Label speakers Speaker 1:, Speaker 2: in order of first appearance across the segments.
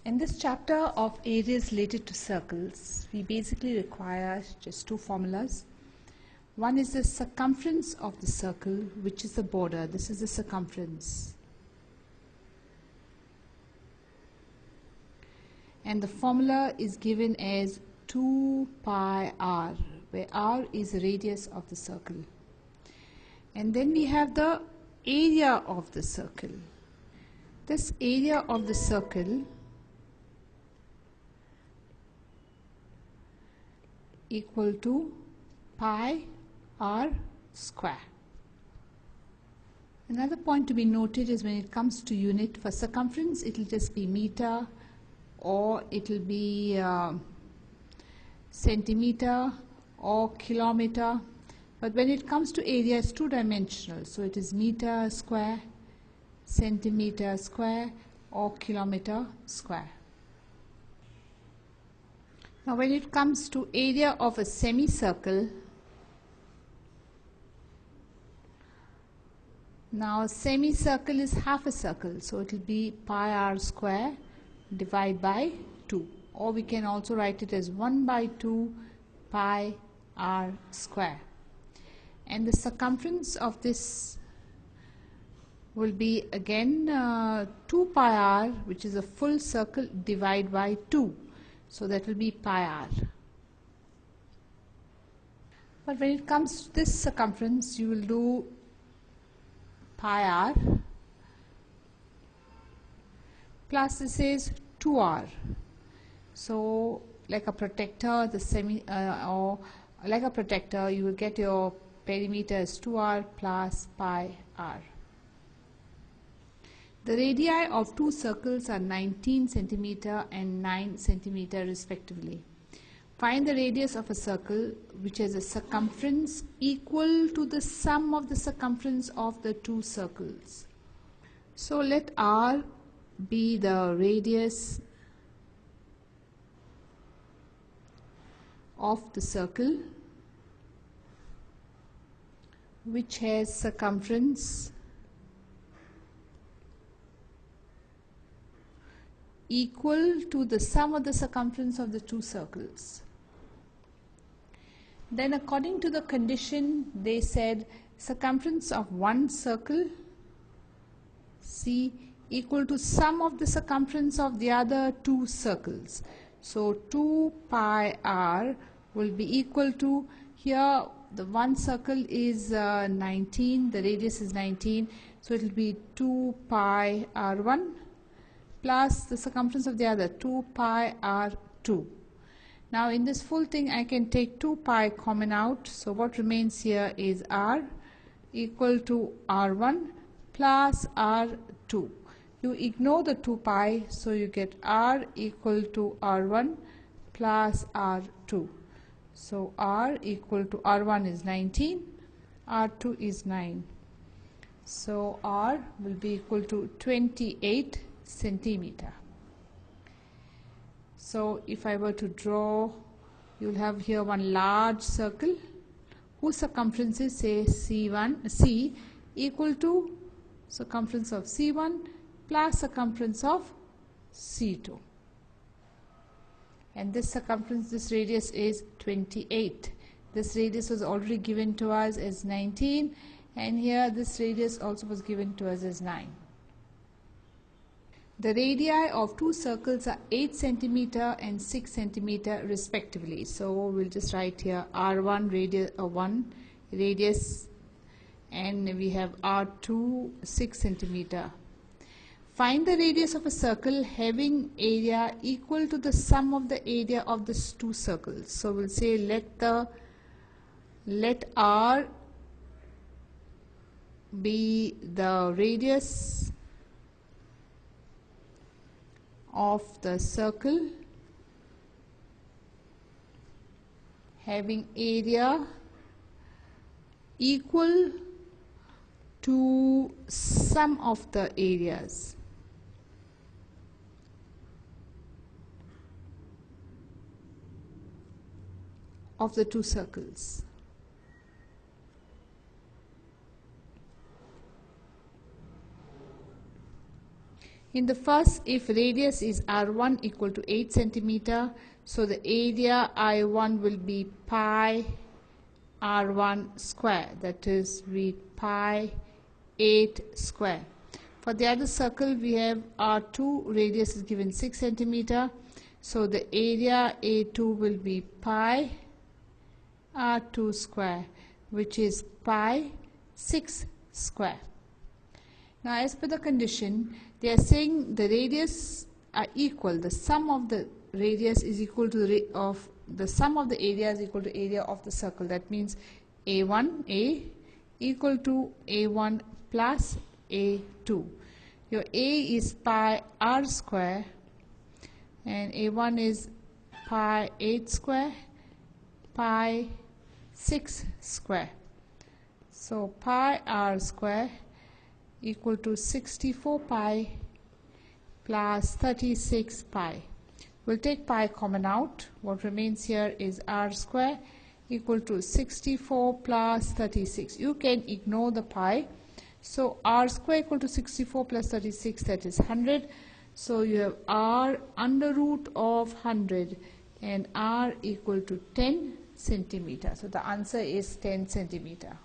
Speaker 1: In this chapter of areas related to circles, we basically require just two formulas. One is the circumference of the circle, which is the border. This is the circumference. And the formula is given as 2 pi r, where r is the radius of the circle. And then we have the area of the circle. This area of the circle equal to pi r square. Another point to be noted is when it comes to unit, for circumference it will just be meter, or it will be centimeter or kilometer, but when it comes to area, it's two-dimensional, so it is meter square, centimeter square or kilometer square. Now when it comes to area of a semicircle, now a semicircle is half a circle, so it will be pi r square divided by 2, or we can also write it as 1 by 2 pi r square. And the circumference of this will be again 2 pi r, which is a full circle, divided by 2. So that will be pi r. But when it comes to this circumference, you will do pi r plus this is 2r. So like a protector, or like a protector, you will get your perimeter as 2r plus pi r. The radii of two circles are 19 centimeter and 9 centimeter respectively. Find the radius of a circle which has a circumference equal to the sum of the circumference of the two circles. So let r be the radius of the circle which has circumference equal to the sum of the circumference of the two circles. Then according to the condition, they said circumference of one circle C equal to sum of the circumference of the other two circles. So 2 pi r will be equal to, here the one circle is 19, the radius is 19, so it will be 2 pi r1 plus the circumference of the other 2 pi r2. Now in this full thing I can take 2 pi common out, so what remains here is r equal to r1 plus r2. You ignore the 2 pi, so you get r equal to r1 plus r2. So r equal to r1 is 19, r2 is 9. So r will be equal to 28 centimeter. So if I were to draw, you'll have here one large circle whose circumference is, say, C equal to circumference of C1 plus circumference of C2. And this circumference, this radius is 28. This radius was already given to us as 19, and here this radius also was given to us as 9. The radii of two circles are 8 centimeter and 6 centimeter respectively. So we'll just write here r1 radius, and we have r2 6 centimeter. Find the radius of a circle having area equal to the sum of the area of the two circles. So we'll say let r be the radius of the circle having area equal to sum of the areas of the two circles. In the first, if radius is r1 equal to 8 centimeter, so the area I1 will be pi r1 square, that is we pi 8 square. For the other circle, we have r2, radius is given 6 centimeter, so the area A2 will be pi r2 square, which is pi 6 square. Now, as per the condition, they are saying the radius are equal. The sum of the radius is equal to the sum of the area is equal to area of the circle. That means A1 equal to A1 plus A2. Your A is pi r square and A1 is pi 8 square, pi 6 square. So pi r square equal to 64 pi plus 36 pi. We'll take pi common out. What remains here is r square equal to 64 plus 36. You can ignore the pi. So r square equal to 64 plus 36, that is 100. So you have r under root of 100 and r equal to 10 centimeter. So the answer is 10 centimeter.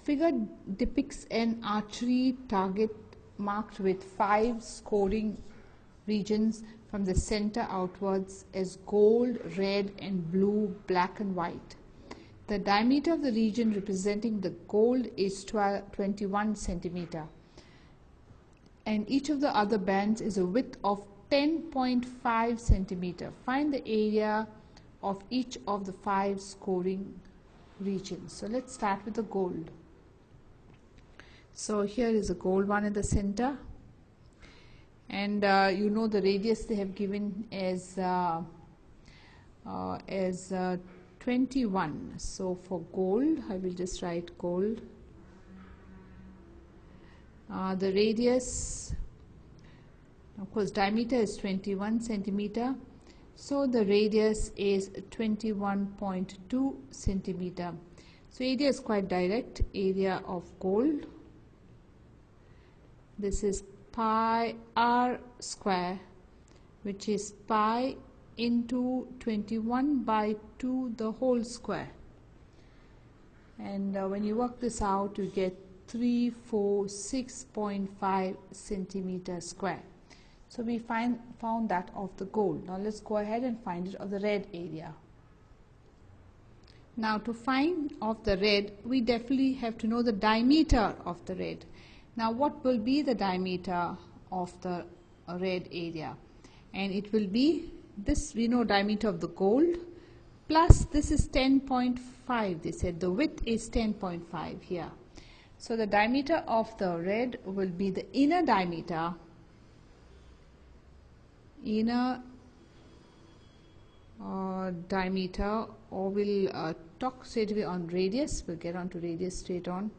Speaker 1: Figure depicts an archery target marked with 5 scoring regions from the center outwards as gold, red and blue, black and white. The diameter of the region representing the gold is 21 centimeter and each of the other bands is a width of 10.5 centimeter. Find the area of each of the 5 scoring regions. So let's start with the gold. So here is a gold one in the center, and you know the radius they have given as 21. So for gold, I will just write gold. The radius, of course, diameter is 21 centimeter. So the radius is 21.2 centimeter. So area is quite direct. Area of gold. This is pi r square, which is pi into 21 by 2 the whole square. And when you work this out, you get 346.5 centimeter square. So we found that of the gold. Now let's go ahead and find it of the red area. Now to find of the red, we definitely have to know the diameter of the red. Now what will be the diameter of the red area? And it will be this, we know diameter of the gold, plus this is 10.5. They said the width is 10.5 here. So the diameter of the red will be the inner diameter, or we'll talk straight away on radius. We'll get on to radius straight on.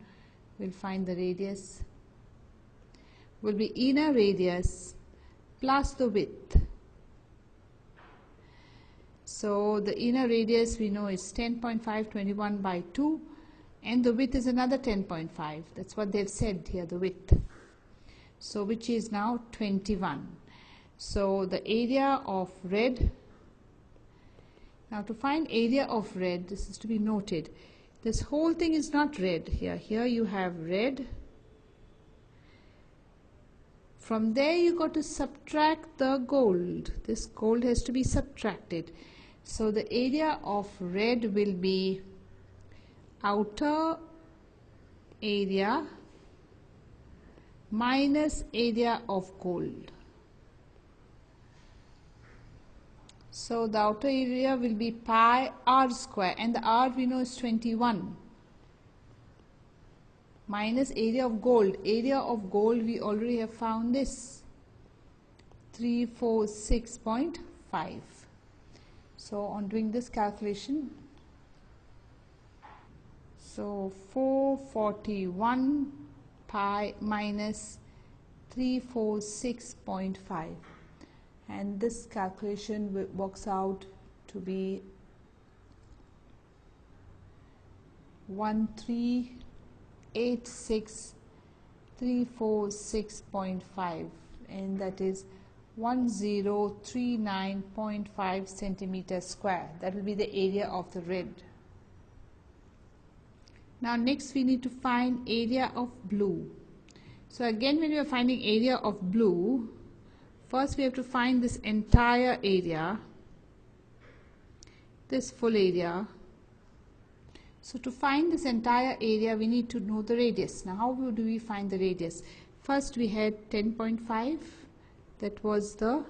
Speaker 1: We'll find the radius will be inner radius plus the width. So the inner radius we know is 10.5, 21 by 2, and the width is another 10.5. That's what they've said here, the width. So which is now 21. So the area of red, now to find area of red, this is to be noted, this whole thing is not red here. Here you have red. From there you got to subtract the gold. This gold has to be subtracted. So the area of red will be outer area minus area of gold. So the outer area will be pi r square, and the r we know is 21, minus area of gold. Area of gold we already have found this, 346.5. So on doing this calculation, so 441 pi minus 346.5, and this calculation works out to be 1386 346.5, and that is 1039.5 centimeters square. That will be the area of the red. Now next we need to find area of blue. So again, when we are finding area of blue, first we have to find this entire area, this full area. So to find this entire area, we need to know the radius. Now how do we find the radius? First we had 10.5, that was the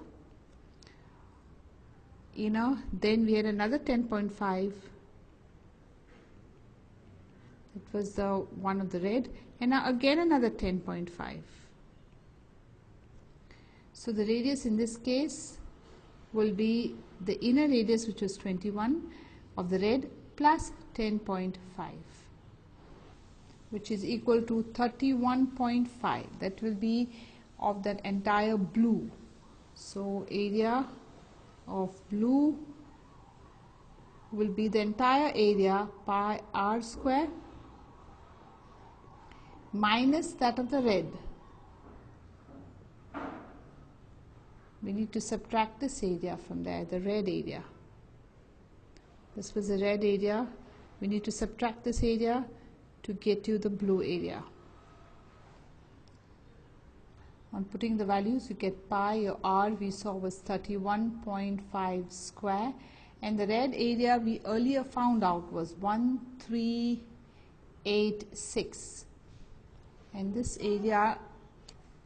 Speaker 1: inner, then we had another 10.5, that was the one of the red, and now again another 10.5. So the radius in this case will be the inner radius, which was 21 of the red, plus 10.5, which is equal to 31.5. That will be of that entire blue. So area of blue will be the entire area pi r square minus that of the red. We need to subtract this area from there, the red area. This was the red area. We need to subtract this area to get you the blue area. On putting the values, you get pi. Your r we saw was 31.5 square, and the red area we earlier found out was 1386, and this area,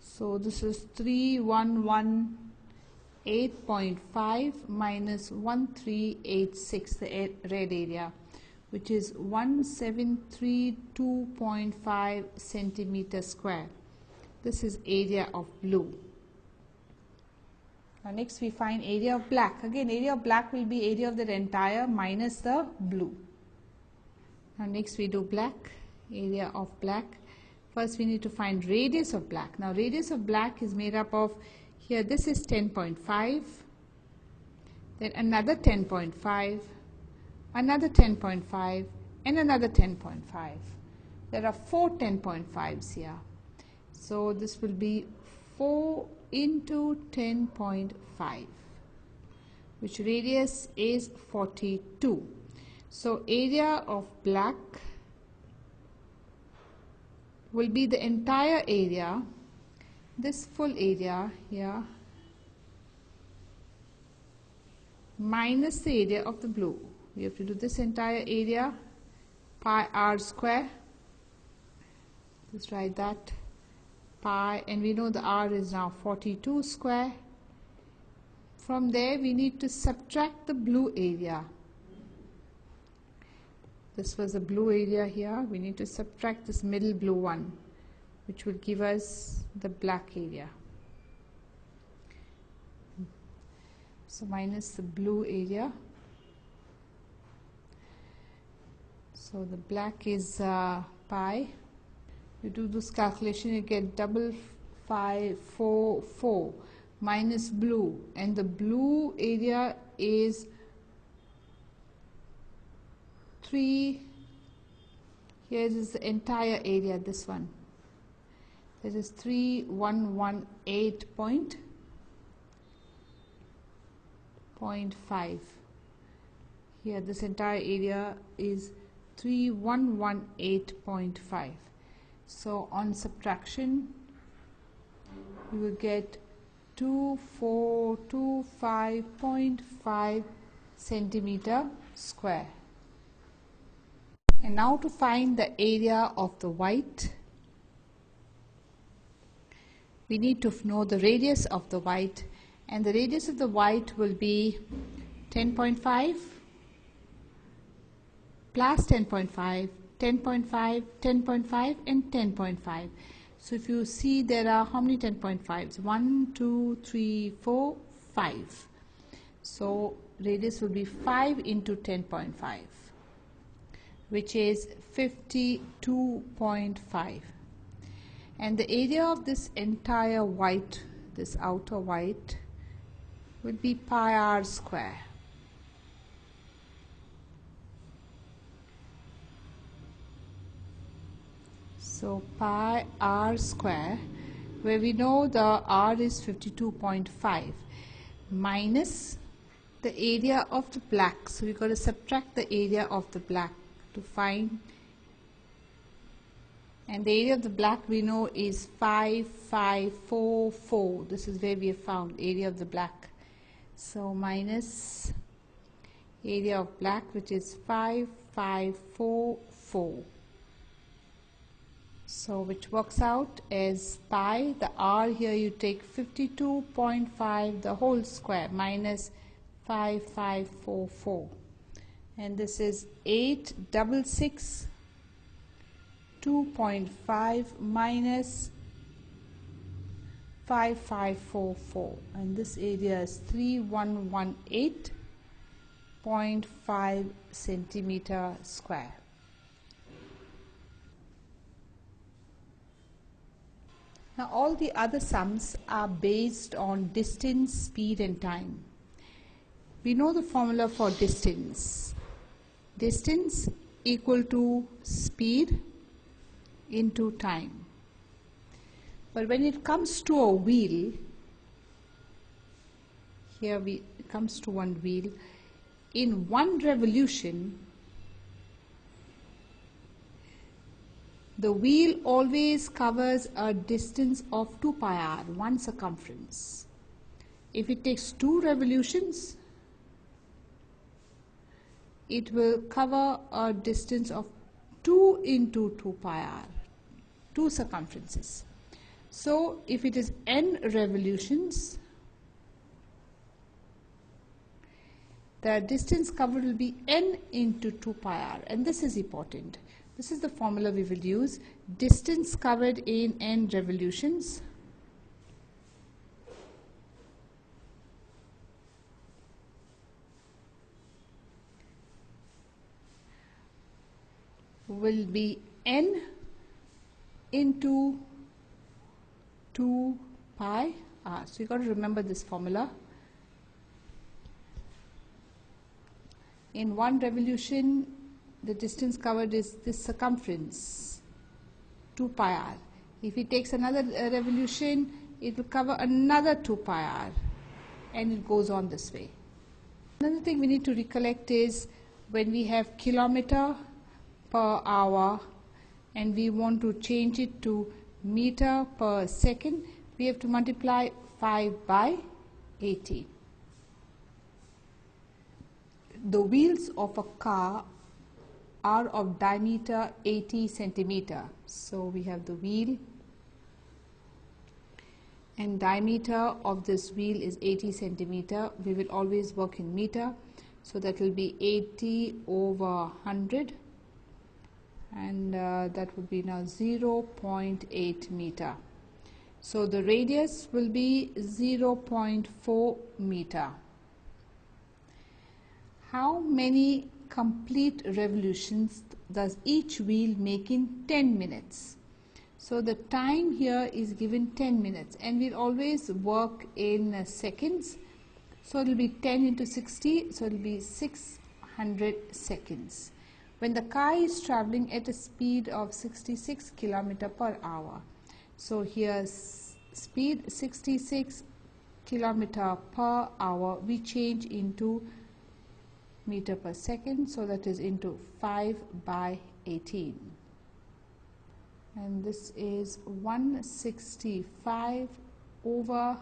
Speaker 1: so this is 3118.5 minus 1386, the red area, which is 1732.5 centimeters square. This is area of blue. Now next we find area of black. Again, area of black will be area of the entire minus the blue. Now next we do black, area of black. First we need to find radius of black. Now radius of black is made up of, here this is 10.5, then another 10.5, another 10.5, and another 10.5. There are 4 10.5s here. So this will be 4 into 10.5, which radius is 42. So area of black will be the entire area, this full area here, minus the area of the blue. We have to do this entire area, pi r square. Just write that, pi, and we know the r is now 42 square. From there we need to subtract the blue area. This was the blue area here. We need to subtract this middle blue one, which will give us the black area. So minus the blue area. So the black is pi. You do this calculation, you get 5544 minus blue, and the blue area is 3. Here is the entire area, this one. This is 3118.5. Here this entire area is 3118.5. So on subtraction you will get 2425.5 centimeter square. And now to find the area of the white, we need to know the radius of the white, and the radius of the white will be 10.5 plus 10.5, 10.5, 10.5 and 10.5. So if you see, there are how many 10.5s? 1, 2, 3, 4, 5. So radius will be 5 into 10.5, which is 52.5. And the area of this entire white, this outer white, would be pi r square. So pi r square, where we know the r is 52.5, minus the area of the black. So we've got to subtract the area of the black to find, and the area of the black we know is 5544. This is where we have found area of the black. So minus area of black, which is 5544. So which works out as pi, the r here you take 52.5 the whole square minus 5544, and this is 866 2.5 minus 5544, and this area is 3118.5 centimeter square. Now all the other sums are based on distance, speed and time. We know the formula for distance. Distance equal to speed into time. But when it comes to a wheel, here it comes to one wheel, in one revolution the wheel always covers a distance of 2 pi r, one circumference. If it takes 2 revolutions, it will cover a distance of 2 into 2 pi r, 2 circumferences. So if it is n revolutions, the distance covered will be n into 2 pi r, and this is important. This is the formula we will use. Distance covered in n revolutions will be n into 2 pi r. So you got to remember this formula. In one revolution, the distance covered is this circumference, 2 pi r. If it takes another revolution, it will cover another 2 pi r, and it goes on this way. Another thing we need to recollect is when we have kilometer per hour and we want to change it to meter per second, we have to multiply 5 by 80. The wheels of a car are of diameter 80 centimeter. So we have the wheel, and diameter of this wheel is 80 centimeter. We will always work in meter, so that will be 80 over 100, and that would be now 0.8 meter. So the radius will be 0.4 meter. How many complete revolutions does each wheel make in 10 minutes? So the time here is given 10 minutes, and we'll always work in seconds. So it will be 10 into 60, so it will be 600 seconds. When the car is traveling at a speed of 66 km per hour. So here's speed 66 km per hour. We change into meter per second, so that is into 5 by 18. And this is 165 over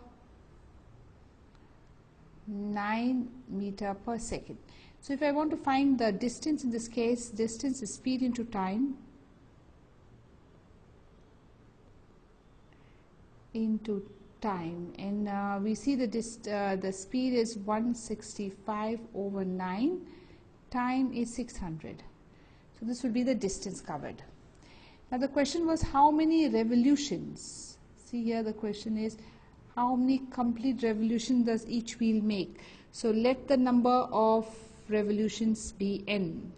Speaker 1: 9 meter per second. So if I want to find the distance, in this case, distance is speed into time into time, and we see the speed is 165 over 9, time is 600. So this would be the distance covered. Now the question was how many revolutions. See here the question is how many complete revolutions does each wheel make. So let the number of revolutions be n.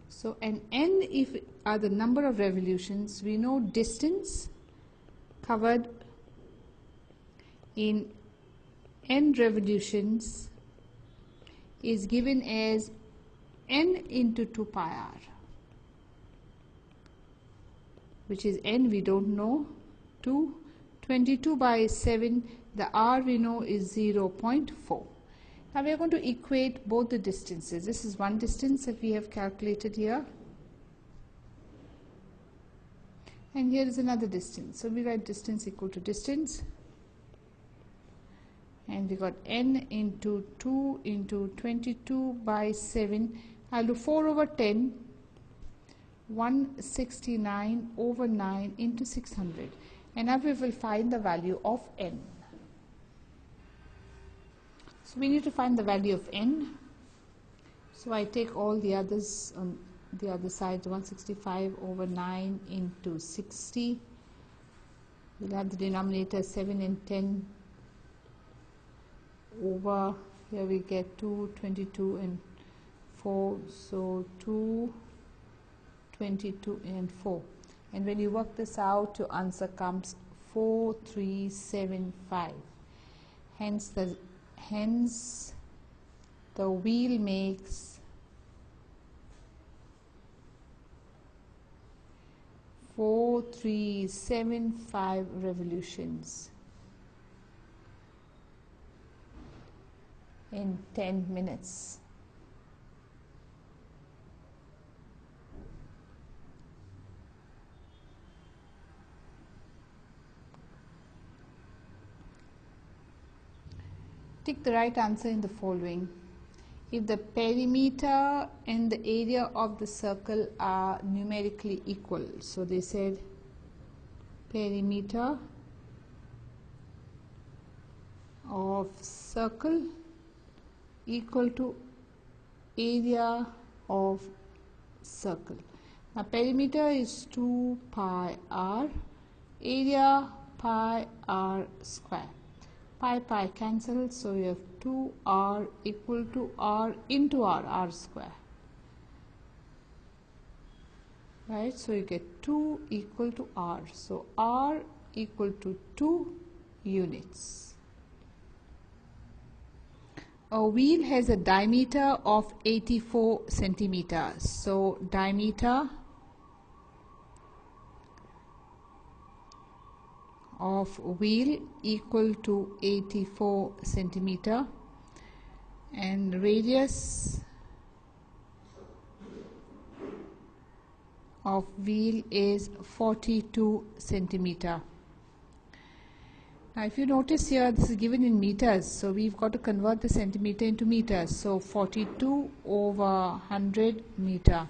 Speaker 1: So an n if are the number of revolutions, we know distance covered in n revolutions is given as n into 2 pi r, which is n we don't know, 2. 22 by 7, the r we know is 0.4. Now we are going to equate both the distances. This is one distance that we have calculated here, and here is another distance. So we write distance equal to distance, and we got n into 2 into 22 by 7. I'll do 4 over 10, 169 over 9 into 600, and now we will find the value of n. So we need to find the value of n. So I take all the others on the other side, 165 over 9 into 60. We'll have the denominator 7 and 10 over, here we get 2, 22 and 4, so 2, 22 and 4. And when you work this out, your answer comes 4375. Hence the wheel makes 4375 revolutions in 10 minutes. Take the right answer in the following. If the perimeter and the area of the circle are numerically equal, so they said perimeter of circle equal to area of circle. Now perimeter is 2 pi r, area pi r square. Pi cancels, so you have 2r equal to r into r square. Right, so you get 2 equal to r. So r equal to 2 units. A wheel has a diameter of 84 centimeters. So diameter of wheel equal to 84 centimeter, and radius of wheel is 42 centimeter. Now if you notice here, this is given in meters, so we've got to convert the centimeter into meters. So 42 over 100 meter.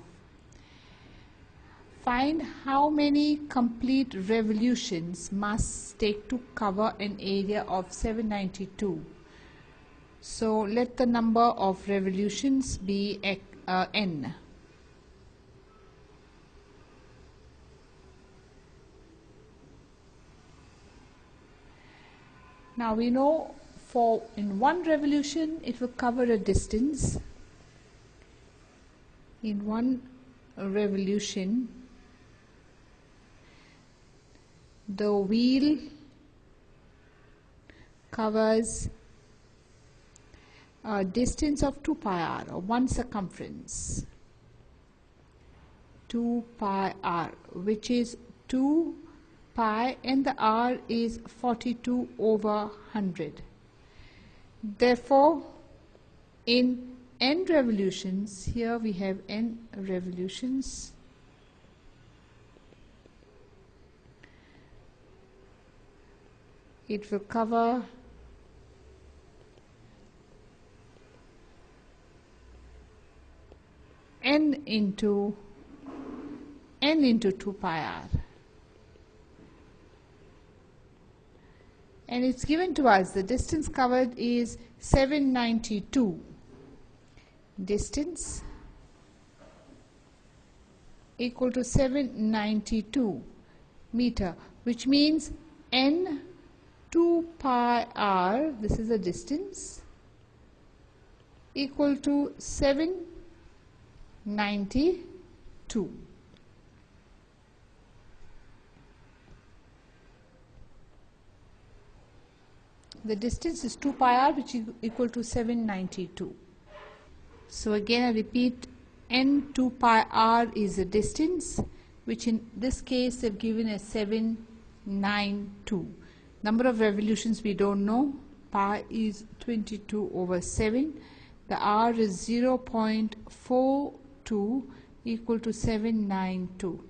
Speaker 1: Find how many complete revolutions must take to cover an area of 792. So let the number of revolutions be n. Now we know for in one revolution it will cover a distance. In one revolution, the wheel covers a distance of 2 pi r, or one circumference, 2 pi r, which is 2 pi, and the r is 42 over 100. Therefore, in n revolutions, here we have n revolutions, it will cover n into 2 pi r, and it's given to us the distance covered is 792. Distance equal to 792 meter, which means n 2 pi r, this is the distance, equal to 792. The distance is 2 pi r, which is equal to 792. So again I repeat, n 2 pi r is the distance, which in this case they've given as 792. Number of revolutions we don't know. Pi is 22/7. The r is 0.42 equal to 792.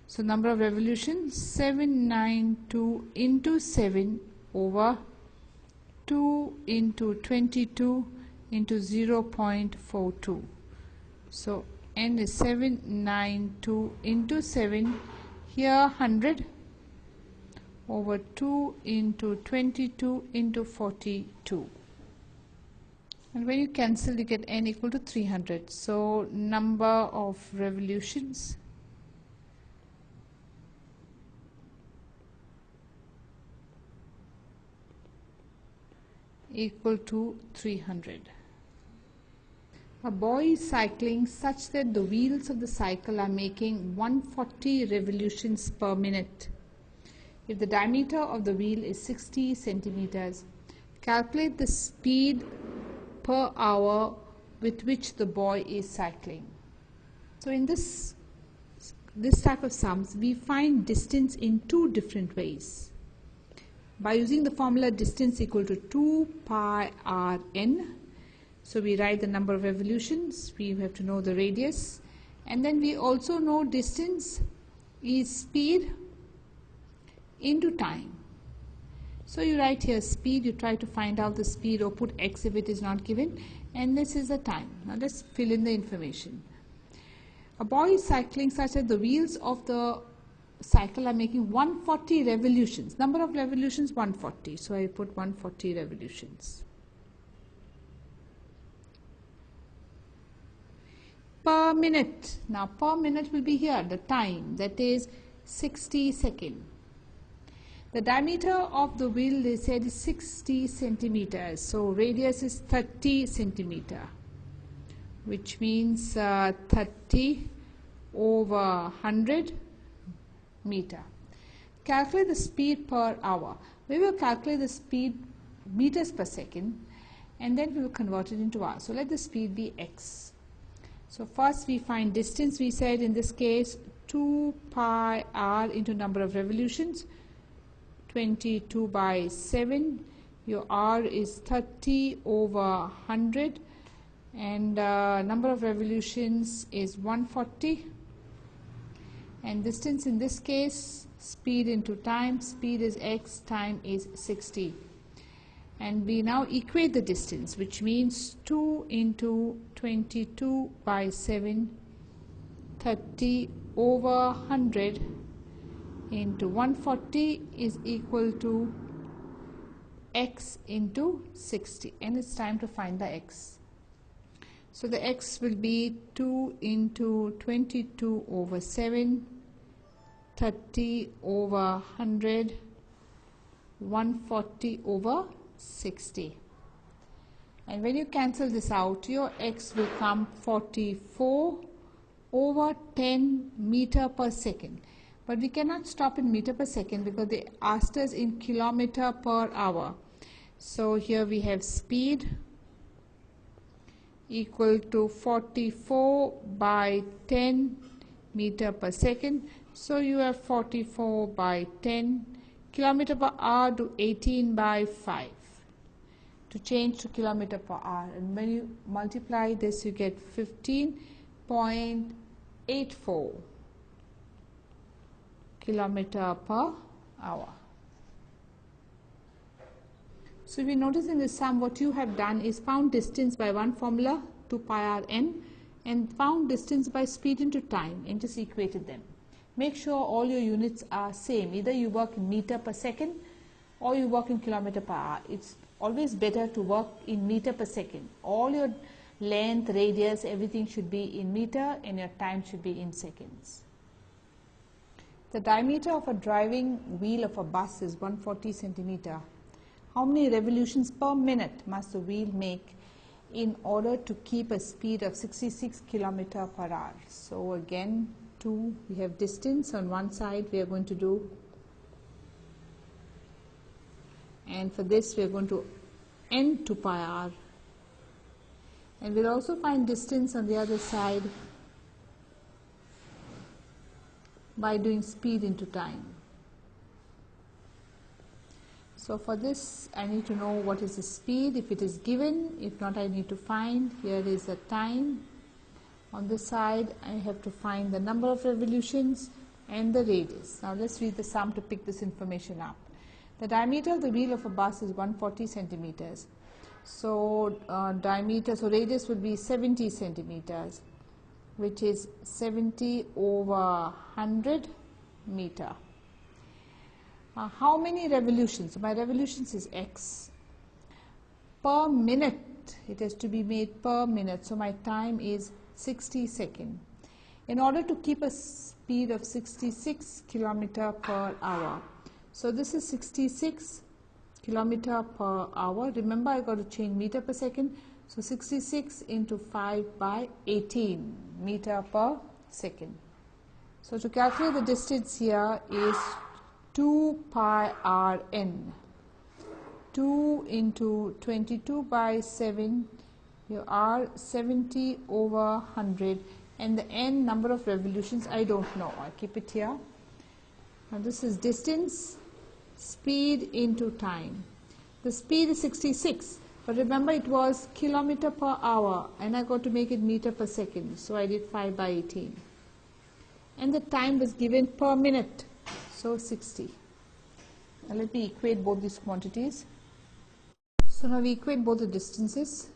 Speaker 1: So number of revolutions 792 into 7/2 into 22 into 0.42. So n is 792 into 7, here 100/2 into 22 into 42. And when you cancel, you get n equal to 300. So number of revolutions equal to 300. A boy is cycling such that the wheels of the cycle are making 140 revolutions per minute. If the diameter of the wheel is 60 centimeters, calculate the speed per hour with which the boy is cycling. So in this type of sums, we find distance in two different ways. By using the formula distance equal to 2 pi r n, so we write the number of revolutions, we have to know the radius, and then we also know distance is speed into time. So you write here speed, you try to find out the speed or put x if it is not given, and this is the time. Now let's fill in the information. A boy is cycling such that the wheels of the cycle are making 140 revolutions. Number of revolutions 140, so I put 140 revolutions per minute. Now per minute will be here the time, that is 60 seconds. The diameter of the wheel, they said, is 60 centimeters, so radius is 30 centimeter, which means 30/100 meter. Calculate the speed per hour. We will calculate the speed meters per second, and then we will convert it into hours. So let the speed be x. So first we find distance. We said in this case 2 pi r into number of revolutions, 22/7. Your r is 30/100, and number of revolutions is 140, and distance in this case, speed into time, speed is x, time is 60. And we now equate the distance, which means 2 into 22/7, 30/100 into 140 is equal to x into 60, and it's time to find the x. So the x will be 2 into 22/7, 30/100, 140/60. And when you cancel this out, your x will come 44/10 meter per second. But we cannot stop in meter per second because they asked us in kilometer per hour. So here we have speed equal to 44/10 meter per second. So you have 44/10. Kilometer per hour to 18/5 to change to kilometer per hour. And when you multiply this, you get 15.84 kilometer per hour. So if you notice in this sum, what you have done is found distance by one formula, 2 pi r n, and found distance by speed into time, and just equated them. Make sure all your units are same. Either you work in meter per second or you work in kilometer per hour. It's always better to work in meter per second. All your length, radius, everything should be in meter, and your time should be in seconds. The diameter of a driving wheel of a bus is 140 centimeter. How many revolutions per minute must the wheel make in order to keep a speed of 66 kilometer per hour? So again, we have distance on one side we are going to do, and for this we are going to n 2 pi r, And we'll also find distance on the other side by doing speed into time. So for this I need to know what is the speed if it is given. If not, I need to find. Here is the time. On this side I have to find the number of revolutions and the radius. Now let's read the sum to pick this information up. The diameter of the wheel of a bus is 140 centimeters. So radius would be 70 centimeters, which is 70 over 100 meter. How many revolutions? So my revolutions is x. Per minute, it has to be made per minute. So my time is 60 seconds. In order to keep a speed of 66 kilometer per hour. So this is 66 kilometer per hour. Remember, I got to change meter per second. So 66 into 5 by 18 meter per second. So to calculate the distance here is 2 pi rn. 2 into 22 by 7, you are 70 over 100, and the n number of revolutions I don't know. I keep it here. Now this is distance, speed into time. The speed is 66, but remember it was kilometer per hour and I got to make it meter per second, so I did 5 by 18. And the time was given per minute, so 60. Now let me equate both these quantities. So now we equate both the distances.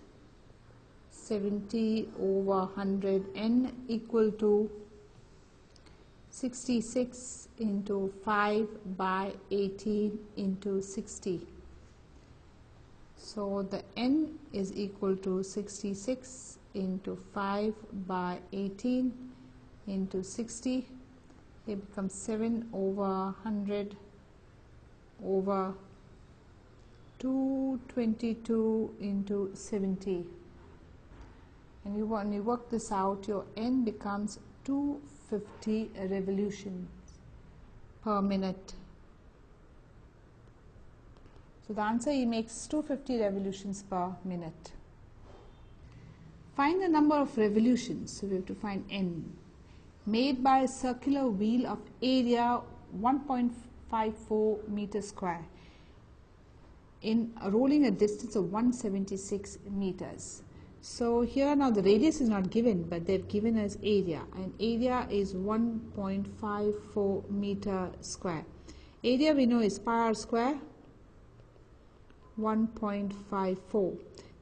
Speaker 1: 70 over 100 n equal to 66 into 5 by 18 into 60. So the n is equal to 66 into 5 by 18 into 60. It becomes 7 over 100 over 222 into 70. And when you work this out, your n becomes 250 revolutions per minute. So the answer, he makes 250 revolutions per minute. Find the number of revolutions, so we have to find n, made by a circular wheel of area 1.54 meters square in rolling a distance of 176 meters. So here now the radius is not given, but they've given us area, and area is 1.54 meter square. Area we know is pi r square, 1.54,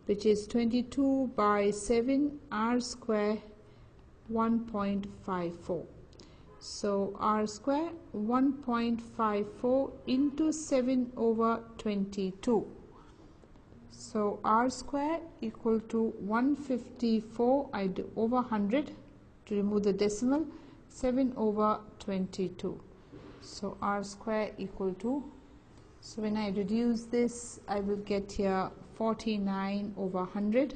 Speaker 1: which is 22 by 7 r square, 1.54. So r square 1.54 into 7 over 22. So r square equal to 154, I do over 100 to remove the decimal, 7 over 22. So r square equal to, so when I reduce this, I will get here 49 over 100.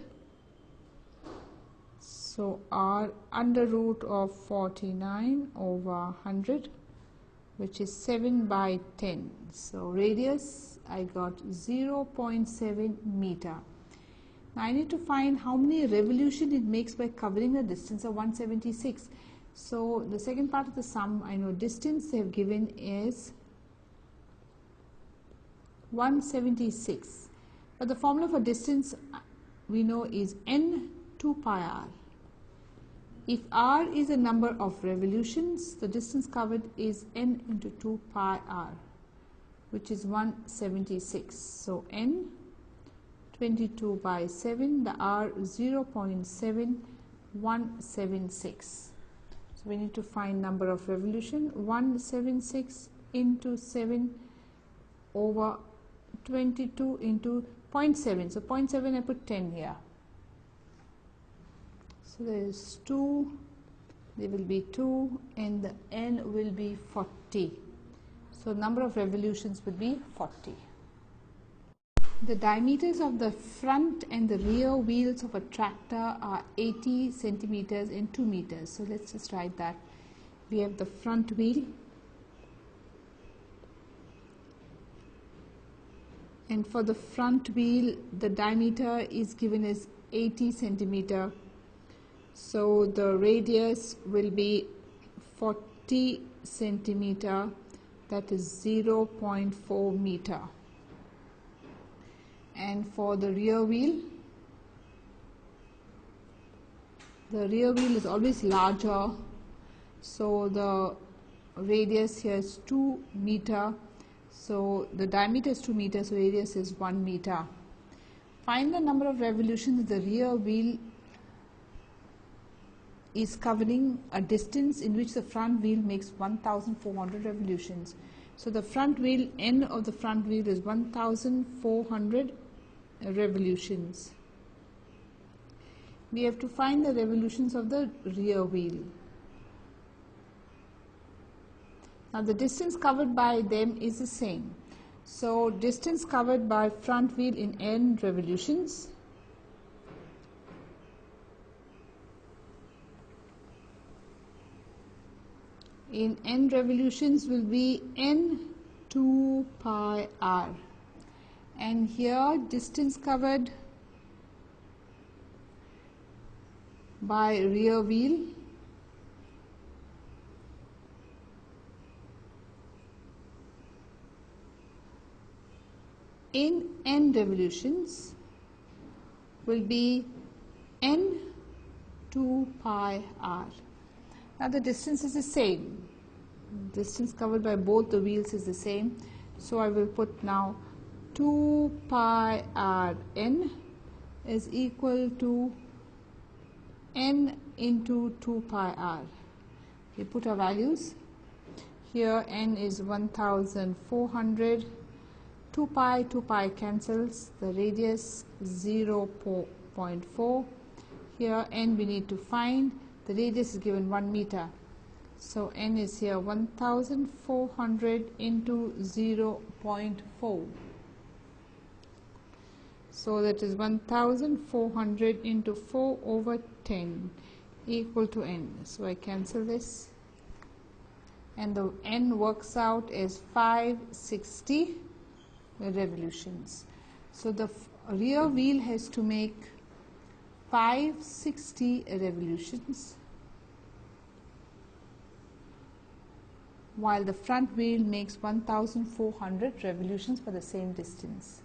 Speaker 1: So r under root of 49 over 100, which is 7 by 10. So radius, I got 0.7 meter. Now I need to find how many revolutions it makes by covering a distance of 176. So the second part of the sum, I know distance they have given is 176. But the formula for distance we know is n 2 pi r. If r is a number of revolutions, the distance covered is n into 2 pi r, which is 176. So n 22 by 7, the r 0.7176. So we need to find number of revolution. 176 into 7 over 22 into 0.7. So 0.7, I put 10 here. So there is 2, there will be 2, and the n will be 40. So number of revolutions would be 40. The diameters of the front and the rear wheels of a tractor are 80 centimeters and 2 meters. So let's just write that. We have the front wheel, and for the front wheel the diameter is given as 80 centimeter. So the radius will be 40 centimeter, that is 0.4 meter. And for the rear wheel is always larger, so the radius here is 2 meter, so the diameter is 2 meters, so radius is 1 meter. Find the number of revolutions the rear wheel is covering a distance in which the front wheel makes 1400 revolutions. So the front wheel, end of the front wheel is 1400 revolutions. We have to find the revolutions of the rear wheel. Now the distance covered by them is the same. So distance covered by front wheel in n revolutions will be n 2 pi r, and here distance covered by rear wheel in n revolutions will be n 2 pi r. Now the distance is the same. Distance covered by both the wheels is the same. So I will put now 2 pi r n is equal to n into 2 pi r. We put our values. Here n is 1400. 2 pi cancels. The radius 0.4. Here n we need to find. The radius is given 1 meter. So n is here 1400 into 0.4. So that is 1400 into 4 over 10 equal to n. So I cancel this, and the n works out as 560 revolutions. So the rear wheel has to make 560 revolutions, while the front wheel makes 1400 revolutions for the same distance.